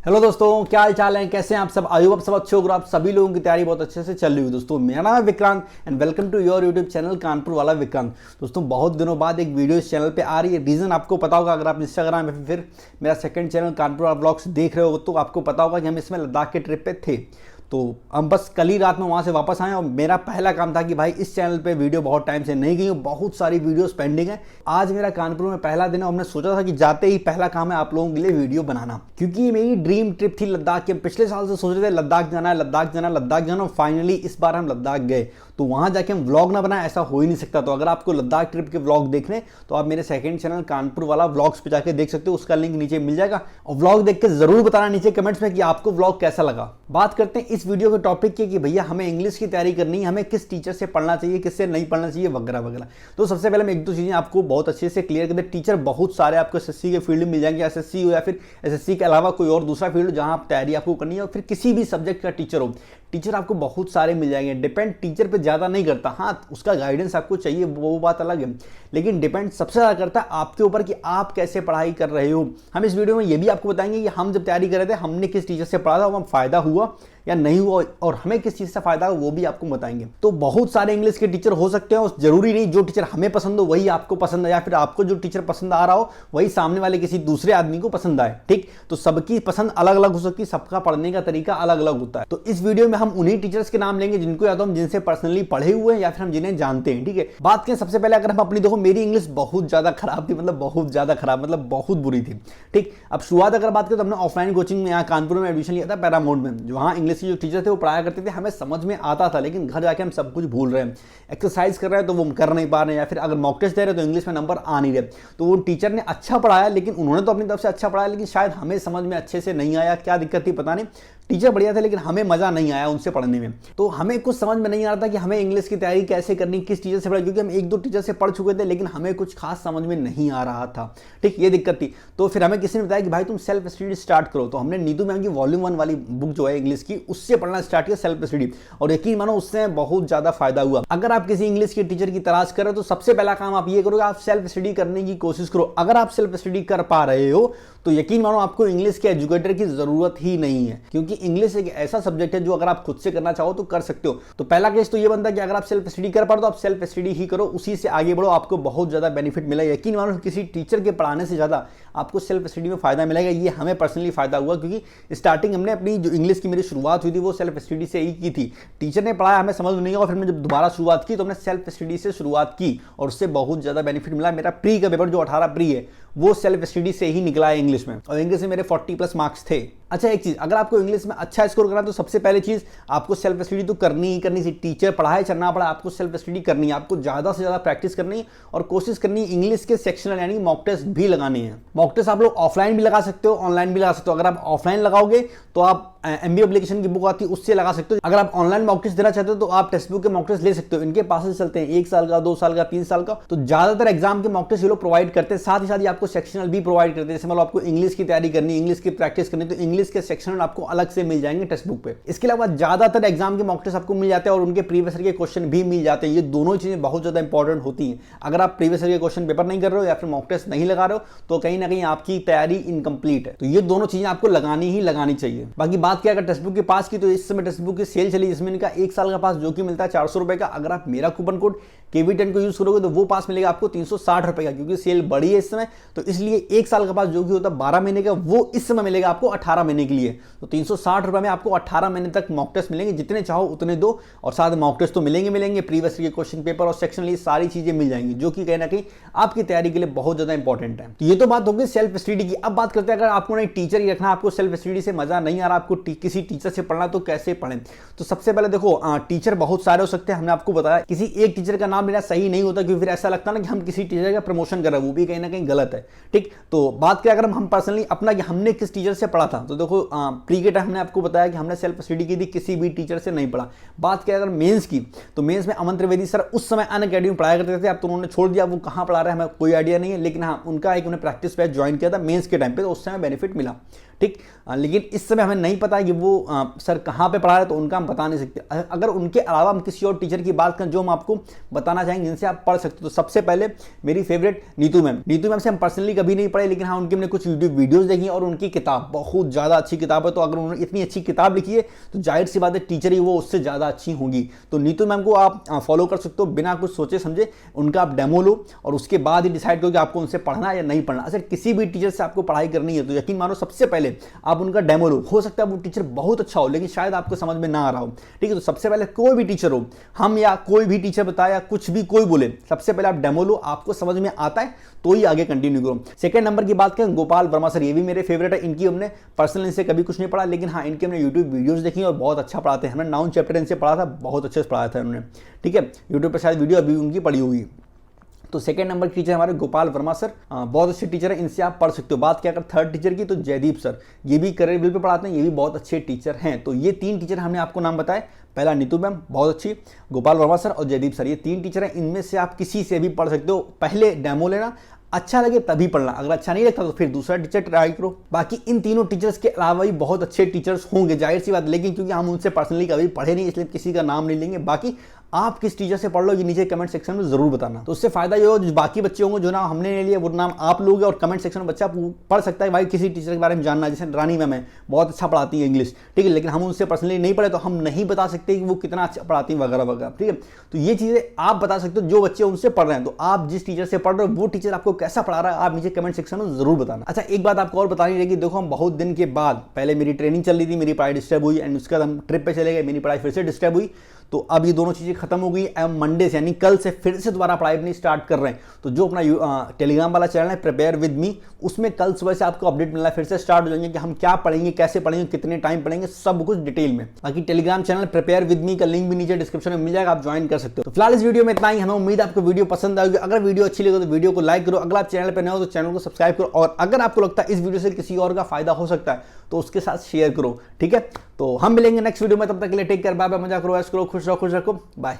Hello दोस्तों, क्या हाल चाल है? कैसे हैं आप सब? आयु आप सब अच्छे होगा। आप सभी लोगों की तैयारी बहुत अच्छे से चल रही हुई। दोस्तों मेरा नाम है Vikrant and welcome to your YouTube channel Kanpur वाला विक्रांत। दोस्तों बहुत दिनों बाद एक वीडियो इस चैनल पे आ रही है। रीज़न आपको पता होगा, अगर आप इंस्टाग्राम या फिर मेरा सेकंड चैनल कानपुर वाला ब्लॉग्स देख रहे हो तो आपको पता होगा कि हम इसमें लद्दाख के ट्रिप पे थे। तो हम बस कल ही रात में वहाँ से वापस आए और मेरा पहला काम था कि भाई इस चैनल पे वीडियो बहुत टाइम से नहीं गई हूँ, बहुत सारी वीडियोस पेंडिंग है। आज मेरा कानपुर में पहला दिन है और हमने सोचा था कि जाते ही पहला काम है आप लोगों के लिए वीडियो बनाना, क्योंकि ये मेरी ड्रीम ट्रिप थी लद्दाख की। पिछले साल से सोच रहे थे लद्दाख जाना है, लद्दाख जाना, लद्दाख जाना, और फाइनली इस बार हम लद्दाख गए। तो वहाँ जाके हम व्लॉग ना बनाए ऐसा हो ही नहीं सकता। तो अगर आपको लद्दाख ट्रिप के व्लॉग देखने तो आप मेरे सेकंड चैनल कानपुर वाला व्लॉग्स पे जाके देख सकते हो, उसका लिंक नीचे मिल जाएगा। और व्लॉग देख के जरूर बताना नीचे कमेंट्स में कि आपको व्लॉग कैसा लगा। बात करते हैं इस वीडियो के टॉपिक की कि भैया हमें इंग्लिश की तैयारी करनी है, हमें किस टीचर से पढ़ना चाहिए, किससे नहीं पढ़ना चाहिए, वगैरह वगैरह। तो सबसे पहले मैं एक दो चीजें आपको बहुत अच्छे से क्लियर कर दें। टीचर बहुत सारे आपको एसएससी के फील्ड में मिल जाएंगे, एसएससी हो या फिर एसएससी के अलावा कोई और दूसरा फील्ड जहां आप तैयारी आपको करनी है, और फिर किसी भी सब्जेक्ट का टीचर हो, टीचर आपको बहुत सारे मिल जाएंगे। डिपेंड टीचर पे ज़्यादा नहीं करता, हाँ उसका गाइडेंस आपको चाहिए वो बात अलग है, लेकिन डिपेंड सबसे ज़्यादा करता है आपके ऊपर कि आप कैसे पढ़ाई कर रहे हो। हम इस वीडियो में ये भी आपको बताएंगे कि हम जब तैयारी कर रहे थे हमने किस टीचर से पढ़ा था, वो फायदा हुआ या नहीं हुआ, और हमें किस चीज़ से फायदा हुआ वो भी आपको बताएंगे। तो बहुत सारे इंग्लिश के टीचर हो सकते हैं, जरूरी नहीं जो टीचर हमें पसंद हो वही आपको पसंद है, या फिर आपको जो टीचर पसंद आ रहा हो वही सामने वाले किसी दूसरे आदमी को पसंद आए। ठीक, तो सबकी पसंद अलग अलग हो सकती है, सबका पढ़ने का तरीका अलग अलग होता है। तो इस वीडियो में हम उन्हीं टीचर्स के नाम लेंगे जिनको या तो हम जिनसे पर्सनली पढ़े हुए हैं या फिर हम जिन्हें जानते हैं। ठीक है, बात करें सबसे पहले अगर हम अपनी, देखो मेरी इंग्लिश बहुत ज्यादा खराब थी, मतलब बहुत ज्यादा खराब, मतलब बहुत बुरी थी। ठीक, अब शुरुआत अगर बात करें तो हमने ऑफलाइन कोचिंग में यहाँ कानपुर में एडमिशन लिया था पैरामाउंट में। वहाँ इंग्लिश के जो टीचर थे वो पढ़ाया करते थे, हमें समझ में आता था, लेकिन घर जाके हम सब कुछ भूल रहे हैं। एक्सरसाइज कर रहे हैं तो वो कर नहीं पा रहे हैं, या फिर अगर मॉक टेस्ट दे रहे हैं तो इंग्लिश में नंबर आ नहीं रहे। तो वो टीचर ने अच्छा पढ़ाया, लेकिन उन्होंने तो अपनी तरफ से अच्छा पढ़ाया, लेकिन शायद हमें समझ में अच्छे से नहीं आया। क्या दिक्कत थी पता नहीं, टीचर बढ़िया थे लेकिन हमें मजा नहीं आया उनसे पढ़ने में। तो हमें कुछ समझ में नहीं आ रहा था कि हमें इंग्लिश की तैयारी कैसे करनी, किस टीचर से पढ़ा, क्योंकि हम एक दो टीचर से पढ़ चुके थे लेकिन हमें कुछ खास समझ में नहीं आ रहा था। ठीक, ये दिक्कत थी। तो फिर हमें किसी ने बताया कि भाई तुम सेल्फ स्टडी स्टार्ट करो। तो हमने नीतू मैम की वॉल्यूम 1 वाली बुक जो है इंग्लिश की, उससे पढ़ना स्टार्ट किया सेल्फ स्टडी, और यकीन मानो उससे बहुत ज्यादा फायदा हुआ। अगर आप किसी इंग्लिश के टीचर की तलाश कर रहे हो तो सबसे पहला काम आप ये करोगे, आप सेल्फ स्टडी करने की कोशिश करो। अगर आप सेल्फ स्टडी कर पा रहे हो तो यकीन मानो आपको इंग्लिश के एजुकेटर की जरूरत ही नहीं है, क्योंकि इंग्लिश एक ऐसा सब्जेक्ट है जो अगर आप खुद से करना चाहो तो कर सकते हो। तो पहला केस तो ये बनता है कि अगर आप सेल्फ स्टडी कर पा रहे हो तो आप सेल्फ स्टडी ही करो, उसी से आगे बढ़ो, आपको बहुत ज्यादा बेनिफिट मिला। यकीन मानो किसी टीचर के पढ़ाने से ज्यादा आपको सेल्फ स्टडी में फायदा मिलेगा। ये हमें पर्सनली फायदा हुआ, क्योंकि स्टार्टिंग हमने अपनी जो इंग्लिश की मेरी शुरुआत हुई थी वो सेल्फ स्टडी से ही की थी। टीचर ने पढ़ाया, हमें समझ नहीं आया, और फिर मैंने जब दोबारा शुरुआत की तो हमने सेल्फ स्टडी से शुरुआत की और उससे बहुत ज्यादा बेनिफिट मिला। मेरा प्री का पेपर जो 18 प्री है वो सेल्फ स्टडी से ही निकला है इंग्लिश में, और इंग्लिश में मेरे 40+ मार्क्स थे। अच्छा, एक चीज, अगर आपको इंग्लिश में अच्छा स्कोर करना है तो सबसे पहले चीज आपको सेल्फ स्टडी तो करनी ही करनी चाहिए। टीचर पढ़ाए चलना पड़ा, आपको सेल्फ स्टडी करनी है, आपको ज्यादा से ज्यादा प्रैक्टिस करनी है और कोशिश करनी है इंग्लिश के सेक्शनल यानी मॉक टेस्ट भी लगाने हैं। मॉक टेस्ट आप लोग ऑफलाइन भी लगा सकते हो, ऑनलाइन भी लगा सकते हो। अगर आप ऑफलाइन लगाओगे तो आप एमबी एप्लीकेशन की बुक आती है उससे लगा सकते हो। अगर आप ऑनलाइन मॉक टेस्ट देना चाहते हो तो आप टेक्स्ट बुक के मॉक टेस्ट ले सकते हो। इनके पास चलते हैं 1 साल का, 2 साल का, 3 साल का। तो ज्यादातर एग्जाम के मॉक टेस्ट ये लोग प्रोवाइड करते हैं, साथ ही साथ आपको सेक्शनल भी प्रोवाइड करते हैं। जैसे मतलब आपको इंग्लिश की तैयारी करनी, इंग्लिश की प्रैक्टिस करनी, तो इंग्लिश के सेक्शनल आपको अलग से मिल जाएंगे टेक्स्ट बुक पे। इसके अलावा ज्यादातर एग्जाम के मॉक टेस्ट आपको मिल जाते हैं और उनके प्रीवियस ईयर के क्वेश्चन भी मिल जाते हैं। ये दोनों चीजें बहुत ज्यादा इंपॉर्टेंट होती हैं। अगर आप प्रीवियस ईयर के क्वेश्चन पेपर नहीं कर रहे हो या फिर मॉक टेस्ट नहीं लगा रहे हो तो कहीं ना कहीं आपकी तैयारी इनकम्प्लीट है। तो ये दोनों चीजें आपको लगानी ही लगानी चाहिए। बाकी बात किया अगर टेक्स्ट बुक के पास की, तो इस समय टेक्स्ट बुक की सेल चली जिसमें इनका 1 साल का पास जो कि मिलता है 400 रुपए का। अगर आप मेरा कूपन कोड KV10 को यूज करोगे तो वो पास मिलेगा आपको 360 रुपए का, क्योंकि सेल बड़ी है इस समय। तो इसलिए 1 साल का पास जो कि होता है 12 महीने का, वो इस समय मिलेगा आपको 18 महीने के लिए। तो 360 रुपए में आपको 18 महीने तक मॉक टेस्ट मिलेंगे, जितने चाहो उतने दो, और साथ मॉक टेस्ट तो मिलेंगे, प्रीवियस के क्वेश्चन पेपर और सेक्शनल, ये सारी चीजें मिल जाएंगी, जो कि कहीं ना कहीं आपकी तैयारी के लिए बहुत ज्यादा इंपॉर्टेंट है। तो ये तो बात होगी सेल्फ स्टडी की। अब बात करते हैं, अगर आपको नहीं टीचर ही रखना, आपको सेल्फ स्टडी से मजा नहीं आ रहा, आपको किसी टीचर से पढ़ना, तो कैसे पढ़ें? तो सबसे पहले देखो, टीचर बहुत सारे हो सकते हैं। हमने आपको बताया किसी एक टीचर का नाम लेना सही नहीं होता, क्योंकि फिर ऐसा लगता है ना कि हम किसी टीचर का प्रमोशन कर रहे हैं, वो भी कहीं ना कहीं गलत है। ठीक, तो बात क्या, अगर हम पर्सनली अपना कि हमने किस टीचर से पढ़ा था, तो देखो प्री के टाइम हमने आपको बताया कि हमने सेल्फ स्टडी की थी, किसी भी टीचर से नहीं पढ़ा। बात क्या अगर मेंस की, तो मेंस में अमन त्रिवेदी सर उस समय अनअकैडमी पढ़ाया करते थे। अब तो उन्होंने छोड़ दिया, वो कहाँ पढ़ा रहे हैं हमें कोई आइडिया नहीं है, लेकिन हाँ उनका एक उन्होंने प्रैक्टिस बैच ज्वाइन किया था मेंस के टाइम पे, तो उस समय बेनिफिट मिला। ठीक। लेकिन इस समय हमें नहीं पता कि वो सर कहाँ पे पढ़ा रहे, तो उनका हम बता नहीं सकते। अगर उनके अलावा हम किसी और टीचर की बात करें जो हम आपको बताना चाहेंगे जिनसे आप पढ़ सकते हो, तो सबसे पहले मेरी favourite Neetu ma'am. Neetu ma'am से हम पर्सनली कभी नहीं पढ़े, लेकिन हाँ उनकी हमने कुछ यूट्यूब वीडियोस देखी और उनकी किताब बहुत ज़्यादा अच्छी किताब है। तो अगर उन्होंने इतनी अच्छी किताब लिखी है तो जाहिर सी बात है टीचर ही वो उससे ज़्यादा अच्छी होंगी। तो नीतू मैम को आप फॉलो कर सकते हो, बिना कुछ सोचे समझे उनका आप डेमो लो और उसके बाद ही डिसाइड करो कि आपको उनसे पढ़ना है या नहीं पढ़ना। अगर किसी भी टीचर से आपको पढ़ाई करनी है तो यकीन मानो सबसे पहले आप उनका डेमो लो। हो सकता है वो टीचर बहुत अच्छा हो लेकिन शायद आपको समझ में ना आ रहा हो, ठीक है। तो सबसे पहले कोई भी टीचर हो, हम या कोई भी टीचर बताए या कुछ भी कोई बोले, सबसे पहले आप डेमो लो, आपको समझ में आता है तो ही आगे कंटिन्यू करो। सेकंड नंबर की बात करें, गोपाल वर्मा सर, ये भी मेरे फेवरेट है। इनकी हमने पर्सनल इनसे कभी कुछ नहीं पढ़ा, लेकिन हाँ इनके हमने यूट्यूब वीडियोस देखी और बहुत अच्छा पढ़ाते हैं। हमने 9 चैप्टर इनसे पढ़ा था, बहुत अच्छे से पढ़ाया था उन्होंने, ठीक है। यूट्यूब पर शायद वीडियो अभी उनकी पड़ी हुई। तो सेकंड नंबर की टीचर हमारे गोपाल वर्मा सर, बहुत अच्छे टीचर हैं, इनसे आप पढ़ सकते हो। बात क्या कर थर्ड टीचर की, तो जयदीप सर, ये भी करियर बिल पे पढ़ाते हैं, ये भी बहुत अच्छे टीचर हैं। तो ये 3 टीचर हमने आपको नाम बताए, पहला नीतू मैम बहुत अच्छी, गोपाल वर्मा सर और जयदीप सर, ये 3 टीचर हैं। इनमें से आप किसी से भी पढ़ सकते हो। पहले डेमो लेना, अच्छा लगे तभी पढ़ना, अगर अच्छा नहीं लगता तो फिर दूसरा टीचर ट्राई करो। बाकी इन तीनों टीचर्स के अलावा भी बहुत अच्छे टीचर्स होंगे, जाहिर सी बात, लेकिन क्योंकि हम उनसे पर्सनली कभी पढ़े नहीं इसलिए किसी का नाम नहीं लेंगे। बाकी आप किस टीचर से पढ़ लो ये नीचे कमेंट सेक्शन में जरूर बताना, तो उससे फायदा ये हो जो बाकी बच्चे होंगे जो नाम हमने ले लिया वो नाम आप लोगे और कमेंट सेक्शन में बच्चा पढ़ सकता है भाई किसी टीचर के बारे में जानना। जैसे रानी मैम है, बहुत अच्छा पढ़ाती है इंग्लिश, ठीक है, लेकिन हम उनसे पर्सनली नहीं पढ़े तो हम नहीं बता सकते कि वो कितना अच्छा पढ़ाती है वगैरह वगैरह, ठीक है। तो ये चीज़ें आप बता सकते हो जो बच्चे उनसे पढ़ रहे हैं। तो आप जिस टीचर से पढ़ रहे हो वो टीचर आपको कैसा पढ़ा रहा है आप नीचे कमेंट सेक्शन में जरूर बताना। अच्छा एक बात आपको और बतानी रहेगी, देखो हम बहुत दिन के बाद, पहले मेरी ट्रेनिंग चल रही थी, मेरी पढ़ाई डिस्टर्ब हुई एंड उसके बाद हम ट्रिप पे चले गए, मेरी पढ़ाई फिर से डिस्टर्ब हुई। तो अब ये दोनों चीज़ें खत्म हो गई। अब मंडे से यानी कल से फिर से दोबारा पढ़ाई अपनी स्टार्ट कर रहे हैं। तो जो अपना टेलीग्राम वाला चैनल है प्रिपेयर विद मी, उसमें कल सुबह से आपको अपडेट मिलना है, फिर से स्टार्ट हो जाएंगे कि हम क्या पढ़ेंगे, कैसे पढ़ेंगे, कितने टाइम पढ़ेंगे, सब कुछ डिटेल में। बाकी Telegram channel prepare with me का लिंक भी नीचे डिस्क्रिप्शन में मिल जाएगा, आप ज्वाइन कर सकते हो। तो फिलहाल इस वीडियो में इतना ही, हमें उम्मीद है आपको वीडियो पसंद आएगी। अगर वीडियो अच्छी लगे तो वीडियो को लाइक करो, अगर आप चैनल पर नए हो तो चैनल को सब्सक्राइब करो, और अगर आपको लगता है इस वीडियो से किसी और का फायदा हो सकता है तो उसके साथ शेयर करो, ठीक है। तो हम मिलेंगे नेक्स्ट वीडियो में, तब तक के लिए टेक केयर, बाय बाय, मजा करो, ऐश करो, खुश रहो, बाय।